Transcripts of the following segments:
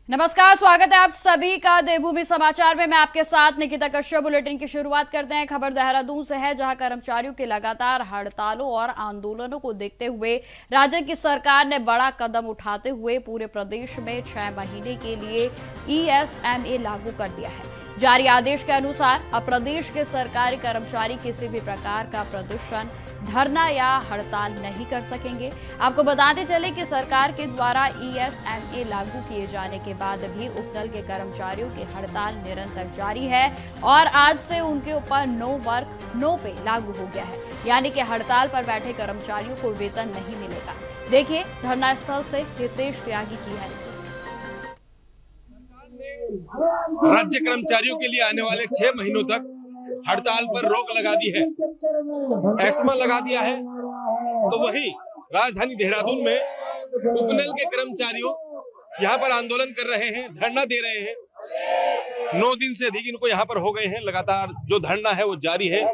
नमस्कार, स्वागत है आप सभी का देवभूमि समाचार में। मैं आपके साथ निकिता कश्यप। बुलेटिन की शुरुआत करते हैं। खबर देहरादून से है, जहां कर्मचारियों की लगातार हड़तालों और आंदोलनों को देखते हुए राज्य की सरकार ने बड़ा कदम उठाते हुए पूरे प्रदेश में 6 महीने के लिए ESMA लागू कर दिया है। जारी आदेश के अनुसार अब प्रदेश के सरकारी कर्मचारी किसी भी प्रकार का प्रदर्शन, धरना या हड़ताल नहीं कर सकेंगे। आपको बताते चले कि सरकार के द्वारा ESMA लागू किए जाने के बाद भी उपनल के कर्मचारियों की हड़ताल निरंतर जारी है और आज से उनके ऊपर नो वर्क नो पे लागू हो गया है, यानी कि हड़ताल पर बैठे कर्मचारियों को वेतन नहीं मिलेगा। देखिए धरना स्थल से हितेश त्यागी की है। राज्य कर्मचारियों के लिए आने वाले 6 महीनों तक हड़ताल पर रोक लगा दी है, एस्मा लगा दिया है। तो वहीं राजधानी देहरादून में उपनल के कर्मचारियों यहाँ पर आंदोलन कर रहे हैं, धरना दे रहे हैं। 9 दिन से अधिक इनको यहाँ पर हो गए हैं। लगातार जो धरना है वो जारी है।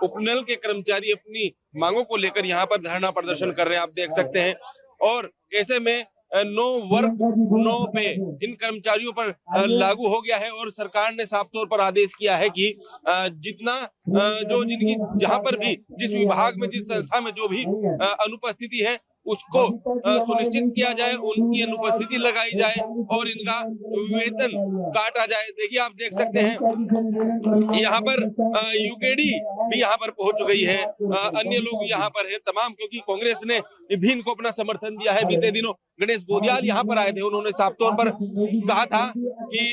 उपनल के कर्मचारी अपनी मांगों को लेकर यहाँ पर धरना प्रदर्शन कर रहे हैं, आप देख सकते हैं। और ऐसे में नो वर्क नो पे इन कर्मचारियों पर लागू हो गया है और सरकार ने साफ तौर पर आदेश किया है कि जितना जो जिनकी जहां पर भी जिस विभाग में जिस संस्था में जो भी अनुपस्थिति है उसको सुनिश्चित किया जाए, उनकी अनुपस्थिति लगाई जाए और इनका वेतन काटा जाए। देखिए आप देख सकते हैं यहाँ पर UKD भी यहाँ पर पहुंच गई है, अन्य लोग यहाँ पर है तमाम, क्योंकि कांग्रेस ने भी इनको अपना समर्थन दिया है। बीते दिनों गणेश गोदियाल यहाँ पर आए थे, उन्होंने साफ तौर पर कहा था कि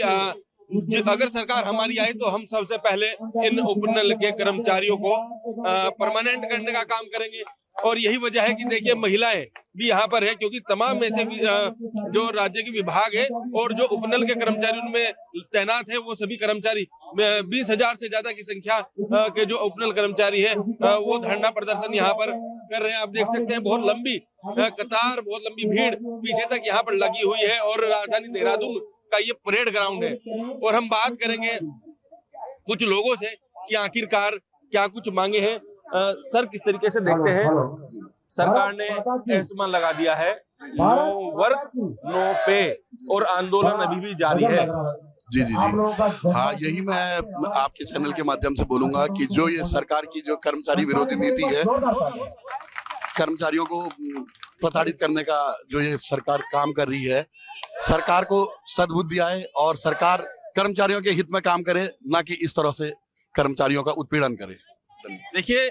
अगर सरकार हमारी आई तो हम सबसे पहले इन उपनल के कर्मचारियों को परमानेंट करने का काम करेंगे। और यही वजह है कि देखिए महिलाएं भी यहाँ पर है, क्योंकि तमाम ऐसे जो राज्य के विभाग है और जो उपनल के कर्मचारी उनमें तैनात है वो सभी कर्मचारी 20,000 से ज्यादा की संख्या के जो उपनल कर्मचारी है वो धरना प्रदर्शन यहाँ पर कर रहे हैं। आप देख सकते हैं बहुत लंबी कतार, बहुत लंबी भीड़ पीछे तक यहाँ पर लगी हुई है और राजधानी देहरादून का ये परेड ग्राउंड है। और हम बात करेंगे कुछ लोगों से कि आखिरकार क्या कुछ मांगे हैं। सर, किस तरीके से देखते हैं? सरकार ने एस्मा लगा दिया है, नो वर्क नो पे, और आंदोलन अभी भी जारी है। जी जी जी हाँ, यही मैं आपके चैनल के माध्यम से बोलूंगा कि जो ये सरकार की जो कर्मचारी विरोधी नीति है, कर्मचारियों को प्रताड़ित करने का जो ये सरकार काम कर रही है, सरकार को सद्बुद्धि आए और सरकार कर्मचारियों के हित में काम करे, ना कि इस तरह से कर्मचारियों का उत्पीड़न करे। देखिए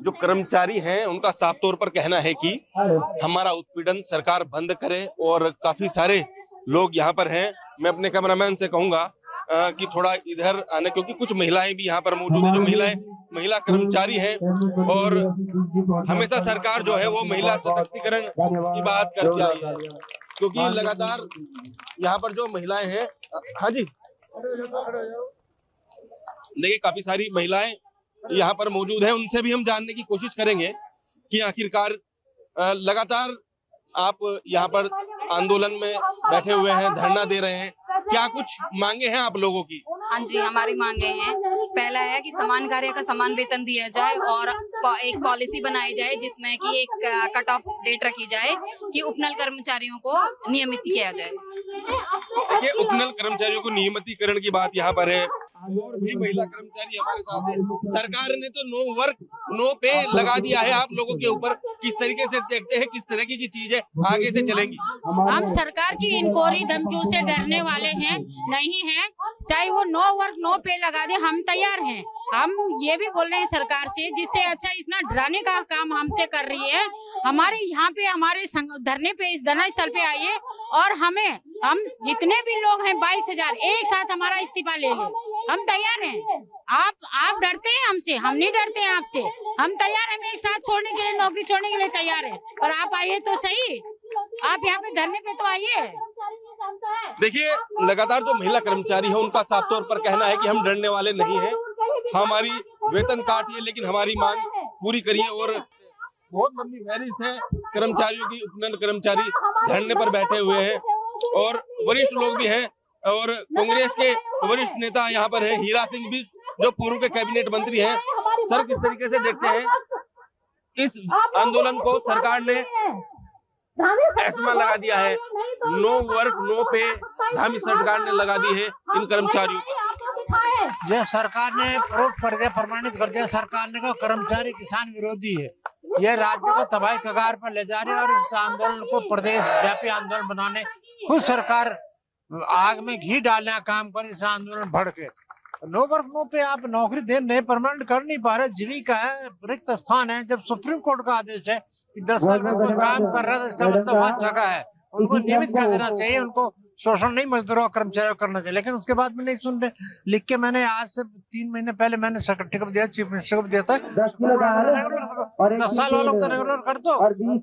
जो कर्मचारी हैं उनका साफ तौर पर कहना है कि हमारा उत्पीड़न सरकार बंद करे, और काफी सारे लोग यहाँ पर हैं। मैं अपने कैमरामैन से कहूंगा कि थोड़ा इधर आने, क्योंकि कुछ महिलाएं भी यहाँ पर मौजूद है, जो महिला कर्मचारी हैं। और हमेशा सरकार जो है वो महिला सशक्तिकरण की बात करती आई है, क्योंकि लगातार यहाँ पर जो महिलाएं हैं, हाँ जी देखिए काफी सारी महिलाएं यहाँ पर मौजूद है, उनसे भी हम जानने की कोशिश करेंगे कि आखिरकार लगातार आप यहाँ पर आंदोलन में बैठे हुए हैं, धरना दे रहे हैं, क्या कुछ मांगे हैं आप लोगों की? हाँ जी, हमारी मांगे हैं। पहला है कि समान कार्य का समान वेतन दिया जाए और एक पॉलिसी बनाई जाए जिसमें कि एक कट ऑफ डेट रखी जाए कि उपनल कर्मचारियों को नियमित किया जाए। ये उपनल कर्मचारियों को नियमितीकरण की बात यहाँ पर है, और भी महिला कर्मचारी हमारे साथ है। सरकार ने तो नो वर्क नो पे लगा दिया है आप लोगों के ऊपर, किस तरीके से देखते हैं, किस तरीके की चीजें आगे से चलेंगी? हम सरकार की इन कोरी धमकियों से डरने वाले हैं नहीं हैं, चाहे वो नो वर्क नो पे लगा दे, हम तैयार हैं। हम ये भी बोल रहे हैं सरकार से, जिससे अच्छा इतना डराने का काम हमसे कर रही है, हमारे यहाँ पे हमारे धरने पे इस धरना स्थल पे आइए और हम जितने भी लोग हैं 22,000 एक साथ हमारा इस्तीफा ले ले, हम तैयार हैं। आप डरते हैं हमसे, हम नहीं डरते हैं आपसे, हम तैयार हैं, हम एक साथ छोड़ने के लिए, नौकरी छोड़ने के लिए तैयार हैं। और आप आइए तो सही, आप यहाँ पे धरने पे तो आइए। देखिए लगातार जो महिला कर्मचारी है उनका साफ तौर पर कहना है कि हम डरने वाले नहीं हैं, हमारी वेतन काटिए लेकिन हमारी मांग पूरी करिए। और बहुत लंबी फहरिस्त है कर्मचारियों की, उपनल कर्मचारी धरने पर बैठे हुए हैं और वरिष्ठ लोग भी हैं, और कांग्रेस के वरिष्ठ नेता यहाँ पर हैं, हीरा सिंह भी जो पूर्व के कैबिनेट मंत्री हैं। सर, किस तरीके से देखते हैं इस आंदोलन को? सरकार ने एस्मा लगा दिया है, नो वर्क नो पे धामी सरकार ने लगा दी है इन कर्मचारियों पर। ये सरकार ने प्रूफ कर दिया, प्रमाणित कर दिया सरकार ने को कर्मचारी किसान विरोधी है। ये राज्य को तबाही कगार पर ले जा रहे हैं और इस आंदोलन को प्रदेश व्यापी आंदोलन बनाने खुद सरकार आग में घी डालने का काम कर इस आंदोलन बढ़ के। नो वर्क नो पे आप नौकरी दे नहीं, परमानेंट कर नहीं पा रहे, जीविका है, रिक्त स्थान है। जब सुप्रीम कोर्ट का आदेश है कि 10 साल में कोई काम कर रहा है तो इसका मतलब वहाँ जगह है, उनको नियमित कर देना चाहिए, उनको शोषण नहीं मजदूरों और कर्मचारियों को करना चाहिए। लेकिन उसके बाद में नहीं सुन रहे। लिख के मैंने आज से 3 महीने पहले मैंने सेक्रेटरी को दिया, चीफ मिनिस्टर को दिया था, 10 साल वालों को रेगुलर कर दो,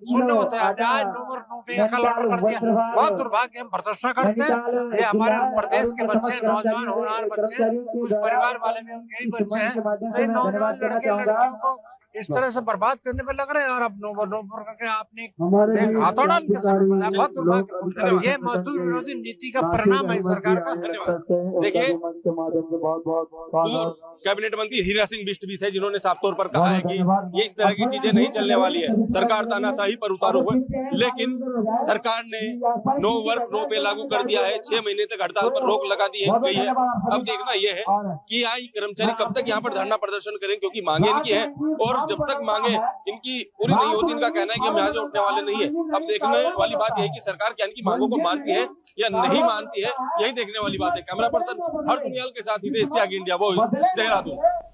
सुनने होता है। आज नो वर्क नो पे कल ऑर्डर कर दिया। बहुत दुर्भाग्य, हम प्रदर्शन करते हैं। ये हमारे प्रदेश के बच्चे, नौजवान होनहार बच्चे, कुछ परिवार वाले भी उनके ही बच्चे हैं, तो इन नौजवान लड़के लड़कियों को इस तरह से बर्बाद करने पे लग रहे हैं। और अब नो वर्क करके आपने एक हथौड़ा बहुत दुर्भाग्य। ये मजदूर विरोधी नीति का परिणाम है सरकार का। देखिए, कैबिनेट मंत्री हीरा सिंह बिष्ट भी थे जिन्होंने साफ तौर पर कहा है कि ये इस तरह की चीजें नहीं चलने वाली है, सरकार तानाशाही पर उतारू है। लेकिन सरकार ने नो वर्क नो पे लागू कर दिया है, 6 महीने तक हड़ताल पर रोक लगा दी गई है। अब देखना यह है कि यहाँ कर्मचारी कब तक यहाँ पर धरना प्रदर्शन करें, क्योंकि मांगे इनकी है और जब तक मांगे इनकी पूरी नहीं होती, इनका कहना है कि हम यहाँ से उठने वाले नहीं है। अब देखने वाली बात यह है कि सरकार क्या इनकी मांगों को मानती है या नहीं मानती है, यही देखने वाली बात है। कैमरा पर्सन हर्ष नियाल के साथ हितेश त्यागी, इंडिया वॉइस, देहरादून।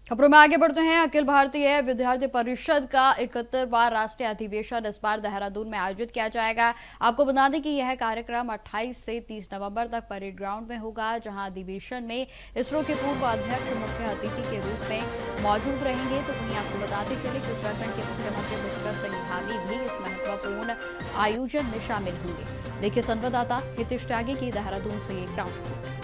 खबरों में आगे बढ़ते हैं। अखिल भारतीय विद्यार्थी परिषद का 71वां राष्ट्रीय अधिवेशन इस बार देहरादून में आयोजित किया जाएगा। आपको बता दें कि यह कार्यक्रम 28 से 30 नवंबर तक परेड ग्राउंड में होगा, जहां अधिवेशन में इसरो के पूर्व अध्यक्ष मुख्य अतिथि के रूप में मौजूद रहेंगे। तो वहीं आपको बताते चले कि उत्तराखंड के मुख्यमंत्री पुष्कर सिंह धामी भी इस महत्वपूर्ण आयोजन में शामिल होंगे। देखिए संवाददाता हितेश त्यागी की देहरादून से ग्राउंड रिपोर्ट।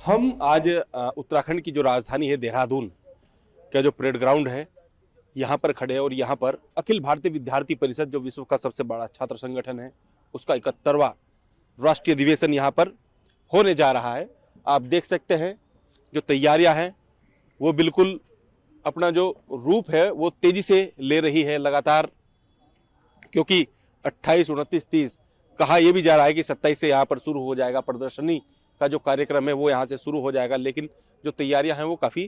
हम आज उत्तराखंड की जो राजधानी है देहरादून का जो परेड ग्राउंड है यहाँ पर खड़े हैं और यहाँ पर अखिल भारतीय विद्यार्थी परिषद जो विश्व का सबसे बड़ा छात्र संगठन है उसका 71वां राष्ट्रीय अधिवेशन यहाँ पर होने जा रहा है। आप देख सकते हैं जो तैयारियां हैं वो बिल्कुल अपना जो रूप है वो तेजी से ले रही है लगातार, क्योंकि 28, 29, 30 कहा यह भी जा रहा है कि 27 से यहाँ पर शुरू हो जाएगा प्रदर्शनी का जो कार्यक्रम है वो यहाँ से शुरू हो जाएगा। लेकिन जो तैयारियां हैं वो काफ़ी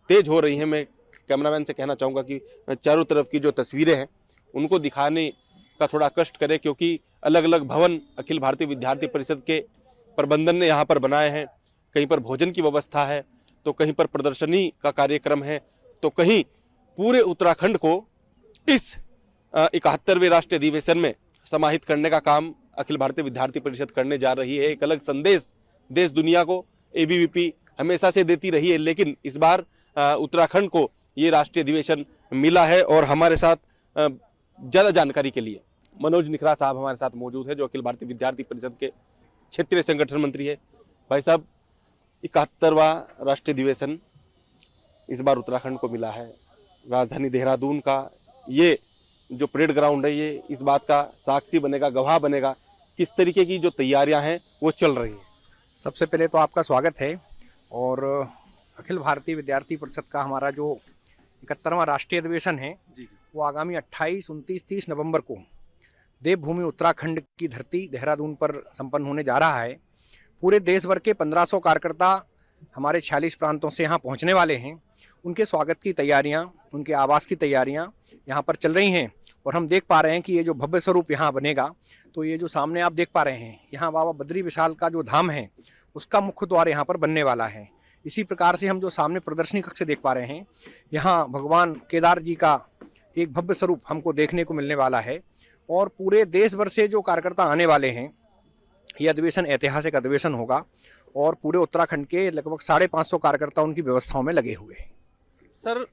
तेज हो रही हैं। मैं कैमरामैन से कहना चाहूँगा कि चारों तरफ की जो तस्वीरें हैं उनको दिखाने का थोड़ा कष्ट करें, क्योंकि अलग अलग भवन अखिल भारतीय विद्यार्थी परिषद के प्रबंधन ने यहाँ पर बनाए हैं। कहीं पर भोजन की व्यवस्था है, तो कहीं पर प्रदर्शनी का कार्यक्रम है, तो कहीं पूरे उत्तराखंड को इस 71वें राष्ट्रीय अधिवेशन में समाहित करने का काम अखिल भारतीय विद्यार्थी परिषद करने जा रही है। एक अलग संदेश देश दुनिया को एबीवीपी हमेशा से देती रही है, लेकिन इस बार उत्तराखंड को ये राष्ट्रीय अधिवेशन मिला है। और हमारे साथ ज़्यादा जानकारी के लिए मनोज निखरा साहब हमारे साथ मौजूद है, जो अखिल भारतीय विद्यार्थी परिषद के क्षेत्रीय संगठन मंत्री है। भाई साहब, 71वां राष्ट्रीय अधिवेशन इस बार उत्तराखंड को मिला है। राजधानी देहरादून का ये जो परेड ग्राउंड है ये इस बात का साक्षी बनेगा, गवाह बनेगा किस तरीके की जो तैयारियां हैं वो चल रही हैं। सबसे पहले तो आपका स्वागत है। और अखिल भारतीय विद्यार्थी परिषद का हमारा जो 71वां राष्ट्रीय अधिवेशन है वो आगामी 28, 29, 30 नवंबर को देवभूमि उत्तराखंड की धरती देहरादून पर संपन्न होने जा रहा है। पूरे देश भर के 1500 कार्यकर्ता हमारे 46 प्रांतों से यहाँ पहुँचने वाले हैं। उनके स्वागत की तैयारियाँ, उनके आवास की तैयारियाँ यहाँ पर चल रही हैं। और हम देख पा रहे हैं कि ये जो भव्य स्वरूप यहाँ बनेगा, तो ये जो सामने आप देख पा रहे हैं यहाँ बाबा बद्री विशाल का जो धाम है उसका मुख्य द्वार यहाँ पर बनने वाला है। इसी प्रकार से हम जो सामने प्रदर्शनी कक्ष देख पा रहे हैं, यहाँ भगवान केदार जी का एक भव्य स्वरूप हमको देखने को मिलने वाला है। और पूरे देश भर से जो कार्यकर्ता आने वाले हैं, ये अधिवेशन ऐतिहासिक अधिवेशन होगा और पूरे उत्तराखंड के लगभग 550 कार्यकर्ता उनकी व्यवस्थाओं में लगे हुए हैं। सर,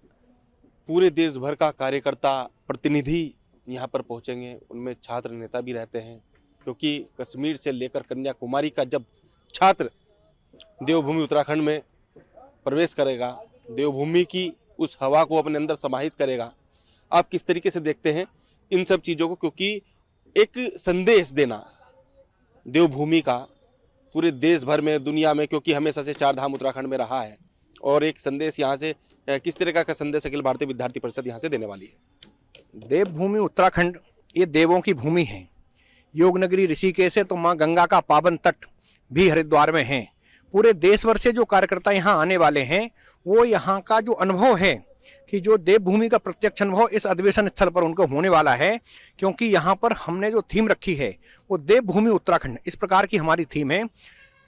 पूरे देश भर का कार्यकर्ता प्रतिनिधि यहाँ पर पहुँचेंगे, उनमें छात्र नेता भी रहते हैं, क्योंकि कश्मीर से लेकर कन्याकुमारी का जब छात्र देवभूमि उत्तराखंड में प्रवेश करेगा, देवभूमि की उस हवा को अपने अंदर समाहित करेगा। आप किस तरीके से देखते हैं इन सब चीज़ों को, क्योंकि एक संदेश देना देवभूमि का पूरे देश भर में, दुनिया में, क्योंकि हमेशा से 4 धाम उत्तराखंड में रहा है, और एक संदेश यहाँ से किस तरह का संदेश अखिल भारतीय विद्यार्थी परिषद यहाँ से देने वाली है? देवभूमि उत्तराखंड ये देवों की भूमि है। योग नगरी ऋषिकेश है तो माँ गंगा का पावन तट भी हरिद्वार में है। पूरे देश भर से जो कार्यकर्ता यहाँ आने वाले हैं वो यहाँ का जो अनुभव है कि जो देवभूमि का प्रत्यक्ष अनुभव इस अधिवेशन स्थल पर उनको होने वाला है, क्योंकि यहाँ पर हमने जो थीम रखी है वो देवभूमि उत्तराखंड, इस प्रकार की हमारी थीम है।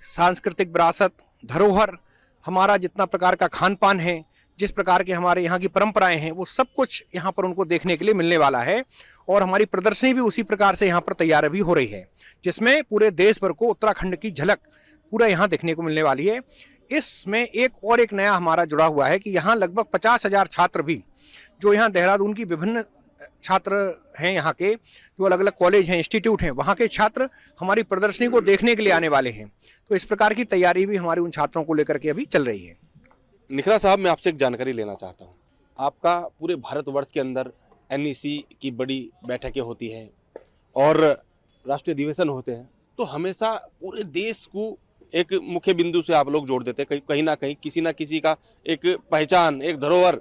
सांस्कृतिक विरासत, धरोहर, हमारा जितना प्रकार का खान पान है, जिस प्रकार के हमारे यहाँ की परंपराएं हैं, वो सब कुछ यहाँ पर उनको देखने के लिए मिलने वाला है। और हमारी प्रदर्शनी भी उसी प्रकार से यहाँ पर तैयार भी हो रही है, जिसमें पूरे देश भर को उत्तराखंड की झलक पूरा यहाँ देखने को मिलने वाली है। इसमें एक नया हमारा जुड़ा हुआ है कि यहाँ लगभग 50,000 छात्र भी, जो यहाँ देहरादून की विभिन्न छात्र हैं, यहाँ के जो अलग अलग कॉलेज हैं, इंस्टीट्यूट हैं, वहाँ के छात्र हमारी प्रदर्शनी को देखने के लिए आने वाले हैं। तो इस प्रकार की तैयारी भी हमारी उन छात्रों को लेकर के अभी चल रही है। निखरा साहब, मैं आपसे एक जानकारी लेना चाहता हूँ। आपका पूरे भारतवर्ष के अंदर NEC की बड़ी बैठकें होती हैं और राष्ट्रीय अधिवेशन होते हैं, तो हमेशा पूरे देश को एक मुख्य बिंदु से आप लोग जोड़ देते हैं। कहीं ना कहीं किसी ना किसी का एक पहचान, एक धरोहर,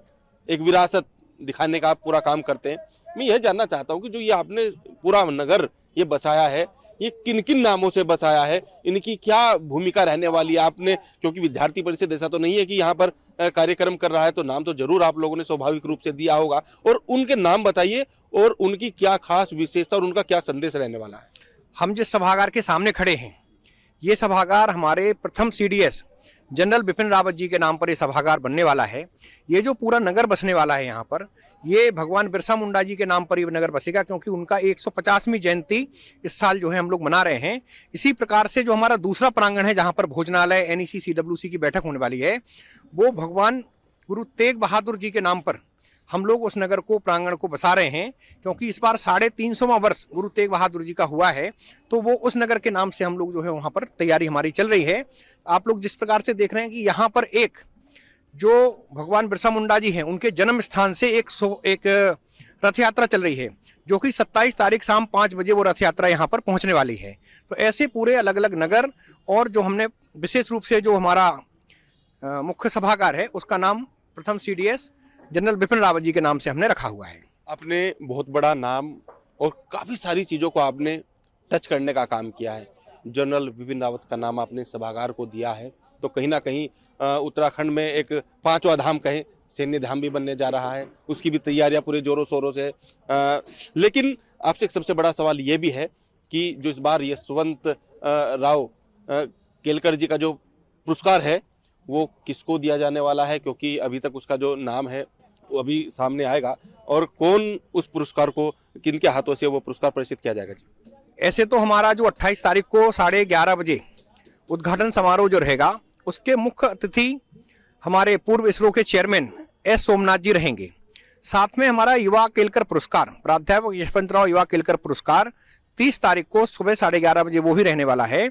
एक विरासत दिखाने का आप पूरा काम करते हैं। मैं यह जानना चाहता हूँ कि जो ये आपने पूरा नगर ये बसाया है, ये किन किन नामों से बसाया है, इनकी क्या भूमिका रहने वाली है? आपने, क्योंकि विद्यार्थी परिषद ऐसा तो नहीं है कि यहाँ पर कार्यक्रम कर रहा है, तो नाम तो जरूर आप लोगों ने स्वाभाविक रूप से दिया होगा, और उनके नाम बताइए और उनकी क्या खास विशेषता और उनका क्या संदेश रहने वाला है। हम जिस सभागार के सामने खड़े हैं, ये सभागार हमारे प्रथम CDS जनरल बिपिन रावत जी के नाम पर ये सभागार बनने वाला है। ये जो पूरा नगर बसने वाला है यहाँ पर, ये भगवान बिरसा मुंडा जी के नाम पर ये नगर बसेगा, क्योंकि उनका 150वीं जयंती इस साल जो है हम लोग मना रहे हैं। इसी प्रकार से जो हमारा दूसरा प्रांगण है जहाँ पर भोजनालय NEC CWC की बैठक होने वाली है, वो भगवान गुरु तेग बहादुर जी के नाम पर हम लोग उस नगर को, प्रांगण को बसा रहे हैं, क्योंकि इस बार 350वां वर्ष गुरु तेग बहादुर जी का हुआ है। तो वो उस नगर के नाम से हम लोग जो है वहाँ पर तैयारी हमारी चल रही है। आप लोग जिस प्रकार से देख रहे हैं कि यहाँ पर एक जो भगवान बिरसा मुंडा जी हैं, उनके जन्म स्थान से एक रथ यात्रा चल रही है, जो कि 27 तारीख शाम 5 बजे वो रथ यात्रा यहाँ पर पहुँचने वाली है। तो ऐसे पूरे अलग अलग नगर, और जो हमने विशेष रूप से जो हमारा मुख्य सभागार है उसका नाम प्रथम CDS जनरल बिपिन रावत जी के नाम से हमने रखा हुआ है। आपने बहुत बड़ा नाम और काफ़ी सारी चीज़ों को आपने टच करने का काम किया है। जनरल बिपिन रावत का नाम आपने सभागार को दिया है, तो कहीं ना कहीं उत्तराखंड में एक 5वां धाम कहें, सैन्य धाम भी बनने जा रहा है, उसकी भी तैयारियां पूरे जोरों शोरों से। लेकिन आपसे एक सबसे बड़ा सवाल ये भी है कि जो इस बार यशवंत राव केलकर जी का जो पुरस्कार है वो किसको दिया जाने वाला है, क्योंकि अभी तक उसका जो नाम है वो अभी सामने आएगा, और कौन उस पुरस्कार को, किनके हाथों से वो पुरस्कार प्रेषित किया जाएगा जी? ऐसे तो हमारा जो 28 तारीख को 11:30 बजे उद्घाटन समारोह जो रहेगा, उसके मुख्य अतिथि हमारे पूर्व इसरो के चेयरमैन S सोमनाथ जी रहेंगे। साथ में हमारा युवा केलकर पुरस्कार, प्राध्यापक यशवंतराव युवा केलकर पुरस्कार 30 तारीख को सुबह 11:30 बजे वो भी रहने वाला है।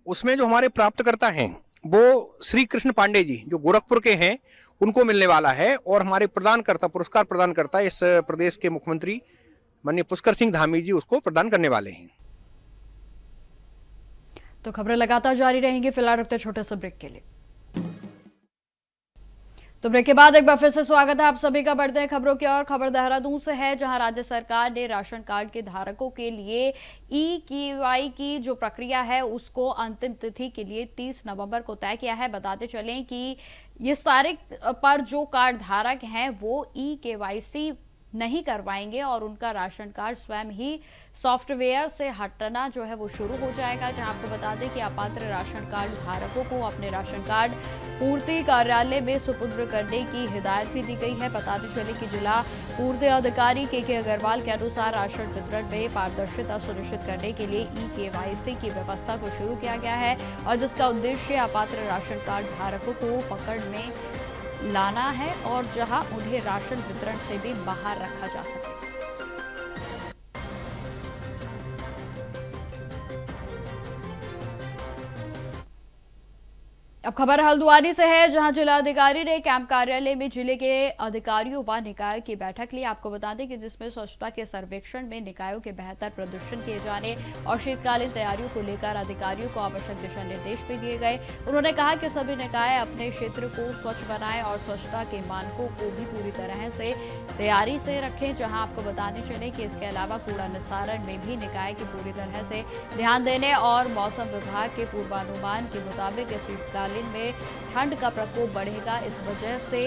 उसमें जो हमारे प्राप्तकर्ता हैं वो श्री कृष्ण पांडे जी जो गोरखपुर के हैं, उनको मिलने वाला है। और हमारे प्रदानकर्ता, पुरस्कार प्रदानकर्ता इस प्रदेश के मुख्यमंत्री माननीय पुष्कर सिंह धामी जी उसको प्रदान करने वाले हैं। तो खबरें लगातार जारी रहेंगी, फिलहाल रुकते छोटे से ब्रेक के लिए। तो ब्रेक के बाद एक बार फिर से स्वागत है आप सभी का। बढ़ते हैं खबरों की ओर। खबर देहरादून से है, जहां राज्य सरकार ने राशन कार्ड के धारकों के लिए EKY की जो प्रक्रिया है उसको अंतिम तिथि के लिए 30 नवंबर को तय किया है। बताते चलें कि इस तारीख पर जो कार्ड धारक हैं वो EKYC नहीं करवाएंगे और उनका राशन कार्ड स्वयं ही सॉफ्टवेयर से हटना जो है वो शुरू हो जाएगा। जहां आपको बता दें कि अपात्र राशन कार्ड धारकों को अपने राशन कार्ड पूर्ति कार्यालय में सुपुर्द करने की हिदायत भी दी गई है। बताते चले कि जिला पूर्ति अधिकारी KK अग्रवाल के अनुसार राशन वितरण में पारदर्शिता सुनिश्चित करने के लिए EKYC की व्यवस्था को शुरू किया गया है, और जिसका उद्देश्य अपात्र राशन कार्ड धारकों को पकड़ में लाना है और जहां उन्हें राशन वितरण से भी बाहर रखा जा सके। अब खबर हल्द्वानी से है, जहां जिलाधिकारी ने कैंप कार्यालय में जिले के अधिकारियों व निकायों की बैठक ली। आपको बता दें कि जिसमें स्वच्छता के सर्वेक्षण में निकायों के बेहतर प्रदर्शन किए जाने और शीतकालीन तैयारियों को लेकर अधिकारियों को आवश्यक दिशा निर्देश भी दिए गए। उन्होंने कहा कि सभी निकाय अपने क्षेत्र को स्वच्छ बनाएं और स्वच्छता के मानकों को भी पूरी तरह से तैयारी से रखें। जहां आपको बताते चले कि इसके अलावा कूड़ा निस्तारण में भी निकाय की पूरी तरह से ध्यान देने और मौसम विभाग के पूर्वानुमान के मुताबिक शीतकालीन में ठंड का प्रकोप बढ़ेगा। इस वजह से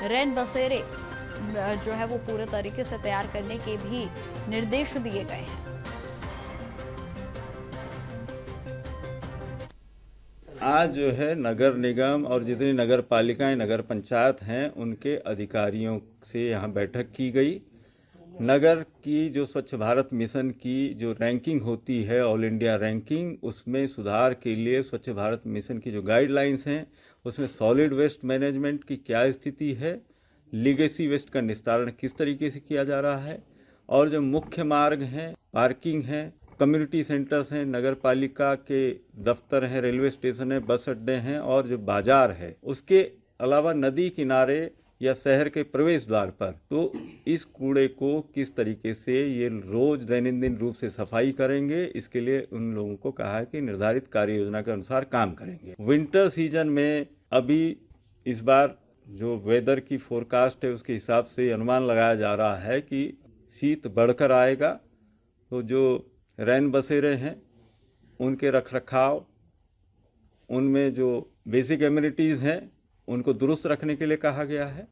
रैन बसेरे जो है वो पूरे तरीके से तैयार करने के भी निर्देश दिए गए हैं। आज जो है नगर निगम और जितनी नगर पालिकाएं नगर पंचायत हैं उनके अधिकारियों से यहाँ बैठक की गई। नगर की जो स्वच्छ भारत मिशन की जो रैंकिंग होती है, ऑल इंडिया रैंकिंग, उसमें सुधार के लिए स्वच्छ भारत मिशन की जो गाइडलाइंस हैं उसमें सॉलिड वेस्ट मैनेजमेंट की क्या स्थिति है, लीगेसी वेस्ट का निस्तारण किस तरीके से किया जा रहा है, और जो मुख्य मार्ग हैं, पार्किंग है, कम्युनिटी सेंटर्स हैं, नगर पालिका के दफ्तर हैं, रेलवे स्टेशन है, बस अड्डे हैं और जो बाजार है, उसके अलावा नदी किनारे या शहर के प्रवेश द्वार पर, तो इस कूड़े को किस तरीके से ये रोज दैनंदिन रूप से सफाई करेंगे, इसके लिए उन लोगों को कहा है कि निर्धारित कार्य योजना के अनुसार काम करेंगे। विंटर सीजन में अभी इस बार जो वेदर की फोरकास्ट है उसके हिसाब से अनुमान लगाया जा रहा है कि शीत बढ़कर आएगा। तो जो रैन बसेरे हैं उनके रखरखाव, उनमें जो बेसिक एमिनिटीज़ हैं उनको दुरुस्त रखने के लिए कहा गया है।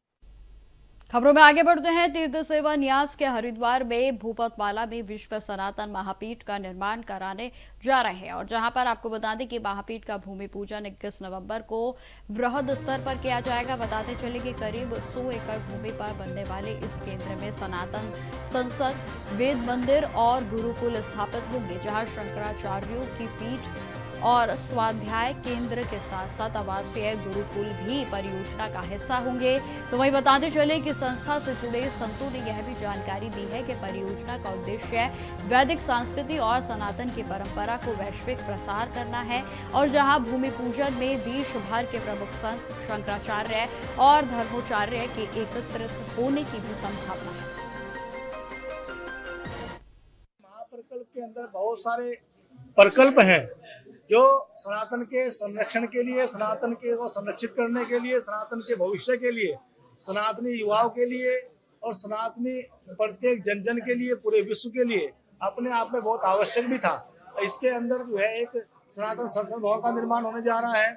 खबरों में आगे बढ़ते हैं। तीर्थ सेवा न्यास के हरिद्वार में भूपतमाला में विश्व सनातन महापीठ का निर्माण कराने जा रहे हैं और जहां पर आपको बता दें कि महापीठ का भूमि पूजन 21 नवंबर को वृहद स्तर पर किया जाएगा। बताते चले कि करीब 100 एकड़ भूमि पर बनने वाले इस केंद्र में सनातन संसद, वेद मंदिर और गुरुकुल स्थापित होंगे, जहां शंकराचार्यों की पीठ और स्वाध्याय केंद्र के साथ साथ आवासीय गुरुकुल भी परियोजना का हिस्सा होंगे। तो वहीं बताते चले कि संस्था से जुड़े संतों ने यह भी जानकारी दी है कि परियोजना का उद्देश्य वैदिक संस्कृति और सनातन की परंपरा को वैश्विक प्रसार करना है और जहां भूमि पूजन में देश भर के प्रमुख संत, शंकराचार्य और धर्मोचार्य के एकत्रित होने की भी संभावना है। महाप्रकल्प के अंदर बहुत सारे प्रकल्प हैं जो सनातन के संरक्षण के लिए, सनातन के को संरक्षित करने के लिए, सनातन के भविष्य के लिए, सनातनी युवाओं के लिए और सनातनी प्रत्येक जन जन के लिए, पूरे विश्व के लिए अपने आप में बहुत आवश्यक भी था। इसके अंदर जो है एक सनातन संसद भवन का निर्माण होने जा रहा है।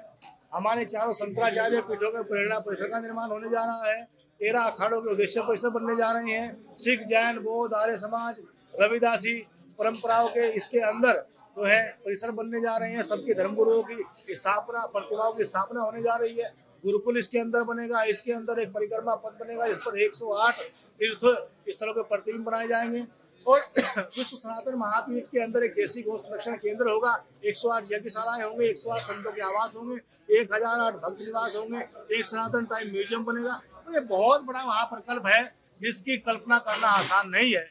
हमारे चारों शंकराचार्य पीठों के प्रेरणा परिसर का निर्माण होने जा रहा है। 13 अखाड़ों के उद्देश्य परिसर बनने जा रहे हैं। सिख, जैन, बौद्ध, आर्य समाज, रविदासी परंपराओं के इसके अंदर जो है परिसर बनने जा रहे हैं। सबके धर्मगुरुओं की स्थापना, प्रतिभाओं की स्थापना होने जा रही है। गुरुकुल इसके अंदर बनेगा। इसके अंदर एक परिक्रमा पथ बनेगा। इस पर 108 तीर्थ स्थलों के प्रतिबिंब बनाए जाएंगे और विश्व सनातन महापीठ के अंदर एक देशी गौ संरक्षण केंद्र होगा। 108 यज्ञशालाएं होंगे, 108 संतों के आवास होंगे, 1008 भक्त निवास होंगे, एक सनातन टाइम म्यूजियम बनेगा। तो ये बहुत बड़ा महाप्रकल्प है जिसकी कल्पना करना आसान नहीं है।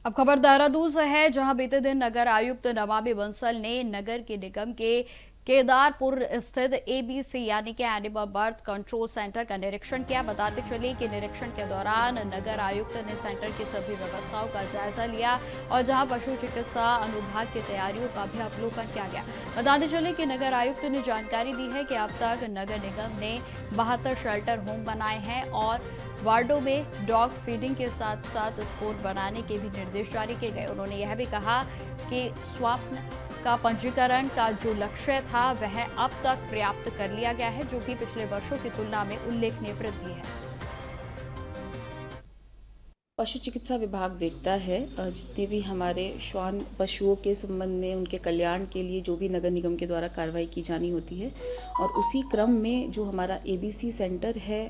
अब खबर देहरादून से है, जहां बीते दिन नगर आयुक्त नमामि बंसल ने नगर के निगम के केदारपुर स्थित ABC यानी कि एनिमल बर्थ कंट्रोल सेंटर का निरीक्षण किया। बताते चले कि निरीक्षण के दौरान नगर आयुक्त ने सेंटर की सभी व्यवस्थाओं का जायजा लिया और जहां पशु चिकित्सा अनुभाग की तैयारियों का भी अवलोकन किया गया। बताते चले कि नगर आयुक्त ने जानकारी दी है कि अब तक नगर निगम ने 72 शेल्टर होम बनाए हैं और वार्डों में डॉग फीडिंग के साथ साथ स्पोर्ट बनाने के भी निर्देश जारी किए गए। उन्होंने यह भी कहा कि स्वास्थ्य का पंजीकरण का जो लक्ष्य था वह अब तक प्राप्त कर लिया गया है, जो कि पिछले वर्षों की तुलना में उल्लेखनीय वृद्धि है। पशु चिकित्सा विभाग देखता है जितने भी हमारे श्वान पशुओं के संबंध में उनके कल्याण के लिए जो भी नगर निगम के द्वारा कार्रवाई की जानी होती है और उसी क्रम में जो हमारा ABC सेंटर है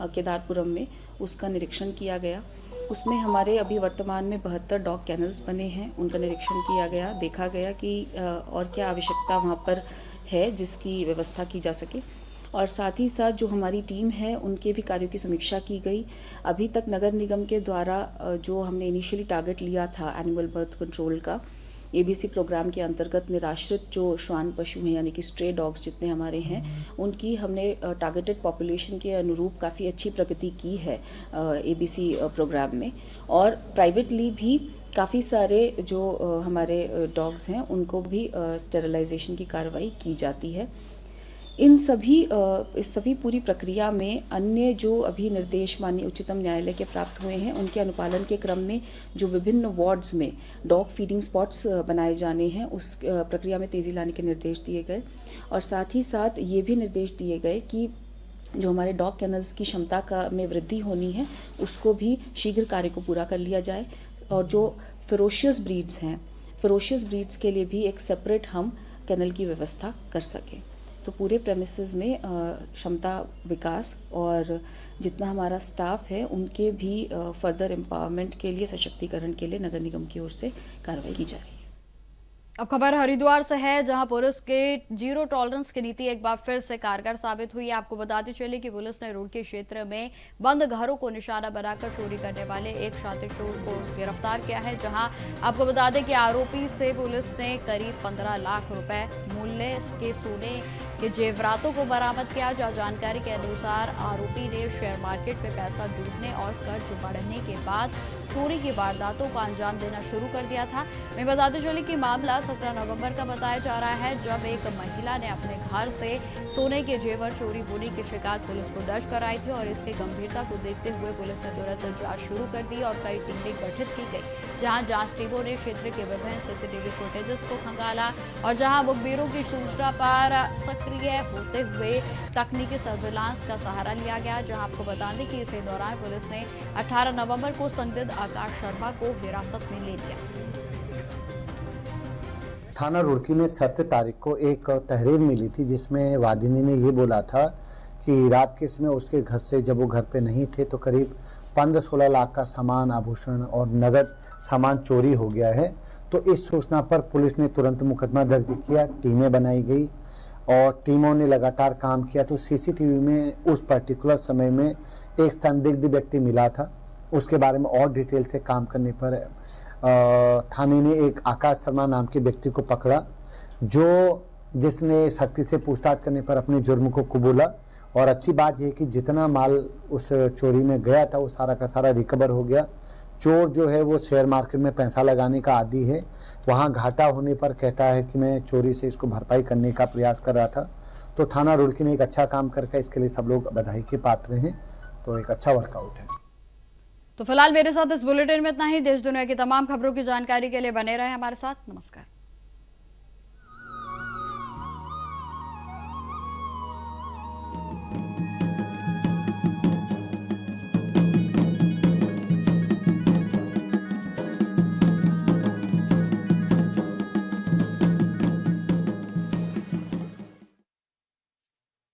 केदारपुरम में उसका निरीक्षण किया गया। उसमें हमारे अभी वर्तमान में 72 डॉग कैनल्स बने हैं, उनका निरीक्षण किया गया, देखा गया कि और क्या आवश्यकता वहाँ पर है जिसकी व्यवस्था की जा सके और साथ ही साथ जो हमारी टीम है उनके भी कार्यों की समीक्षा की गई। अभी तक नगर निगम के द्वारा जो हमने इनिशियली टारगेट लिया था एनिमल बर्थ कंट्रोल का एबीसी प्रोग्राम के अंतर्गत निराश्रित जो श्वान पशु हैं यानी कि स्ट्रे डॉग्स जितने हमारे हैं उनकी हमने टारगेटेड पॉपुलेशन के अनुरूप काफ़ी अच्छी प्रगति की है एबीसी प्रोग्राम में। और प्राइवेटली भी काफ़ी सारे जो हमारे डॉग्स हैं उनको भी स्टेरिलाइजेशन की कार्रवाई की जाती है। इस सभी पूरी प्रक्रिया में अन्य जो अभी निर्देश माननीय उच्चतम न्यायालय के प्राप्त हुए हैं उनके अनुपालन के क्रम में जो विभिन्न वार्ड्स में डॉग फीडिंग स्पॉट्स बनाए जाने हैं उस प्रक्रिया में तेज़ी लाने के निर्देश दिए गए। और साथ ही साथ ये भी निर्देश दिए गए कि जो हमारे डॉग केनल्स की क्षमता में वृद्धि होनी है उसको भी शीघ्र कार्य को पूरा कर लिया जाए। और जो फेरोशियस ब्रीड्स हैं, फेरोशियस ब्रीड्स के लिए भी एक सेपरेट हम केनल की व्यवस्था कर सकें। तो पूरे प्रेमिसेस में क्षमता विकास और जितना हमारा स्टाफ है उनके भी फर्दर एम्पावरमेंट के लिए, सशक्तिकरण के लिए नगर निगम की ओर से कार्रवाई की जा रही है। अब खबर हरिद्वार से है, जहां पुलिस के जीरो टॉलरेंस की नीति एक बार फिर से कारगर साबित हुई। आपको बताते चले कि पुलिस ने रुड़की क्षेत्र में बंद घरों को निशाना बनाकर चोरी करने वाले एक शातिर चोर को गिरफ्तार किया है। जहां आपको बता दें कि आरोपी से पुलिस ने करीब 15 लाख रुपए मूल्य के सोने के जेवरातों को बरामद किया। जहां जानकारी के अनुसार आरोपी ने शेयर मार्केट में पैसा डूबने और कर्ज बढ़ने के बाद चोरी की वारदातों को अंजाम देना शुरू कर दिया था। मैं बताते चले कि मामला 17 नवंबर का बताया जा रहा है, जब एक महिला ने अपने घर से सोने के जेवर चोरी होने की शिकायत पुलिस को दर्ज कराई थी। और इसकी गंभीरता को देखते हुए पुलिस ने तुरंत जांच शुरू कर दी और कई टीमें गठित की गई, जहां जांच टीमों ने क्षेत्र के विभिन्न सीसीटीवी फुटेजेस को खंगाला और जहां मुखबिरों की सूचना पर सक्रिय होते हुए तकनीकी सर्विलांस का सहारा लिया गया। जहां आपको बता दें कि इसी दौरान पुलिस ने 18 नवंबर को संदिग्ध आकाश शर्मा को हिरासत में ले लिया। थाना रुड़की में 7 तारीख को एक तहरीर मिली थी जिसमें वादिनी ने ये बोला था कि रात के समय उसके घर से, जब वो घर पे नहीं थे, तो करीब 15-16 लाख का सामान, आभूषण और नगद सामान चोरी हो गया है। तो इस सूचना पर पुलिस ने तुरंत मुकदमा दर्ज किया, टीमें बनाई गई और टीमों ने लगातार काम किया। तो सीसीटीवी में उस पर्टिकुलर समय में एक संदिग्ध व्यक्ति मिला था। उसके बारे में और डिटेल से काम करने पर थाने ने एक आकाश शर्मा नाम के व्यक्ति को पकड़ा, जिसने सख्ती से पूछताछ करने पर अपने जुर्म को कबूला। और अच्छी बात यह कि जितना माल उस चोरी में गया था वो सारा का सारा रिकवर हो गया। चोर जो है वो शेयर मार्केट में पैसा लगाने का आदी है, वहाँ घाटा होने पर कहता है कि मैं चोरी से इसको भरपाई करने का प्रयास कर रहा था। तो थाना रुड़की ने एक अच्छा काम करके इसके लिए सब लोग बधाई के पात्र हैं। तो एक अच्छा वर्कआउट है। तो फिलहाल मेरे साथ इस बुलेटिन में इतना ही। देश दुनिया की तमाम खबरों की जानकारी के लिए बने रहे हमारे साथ। नमस्कार।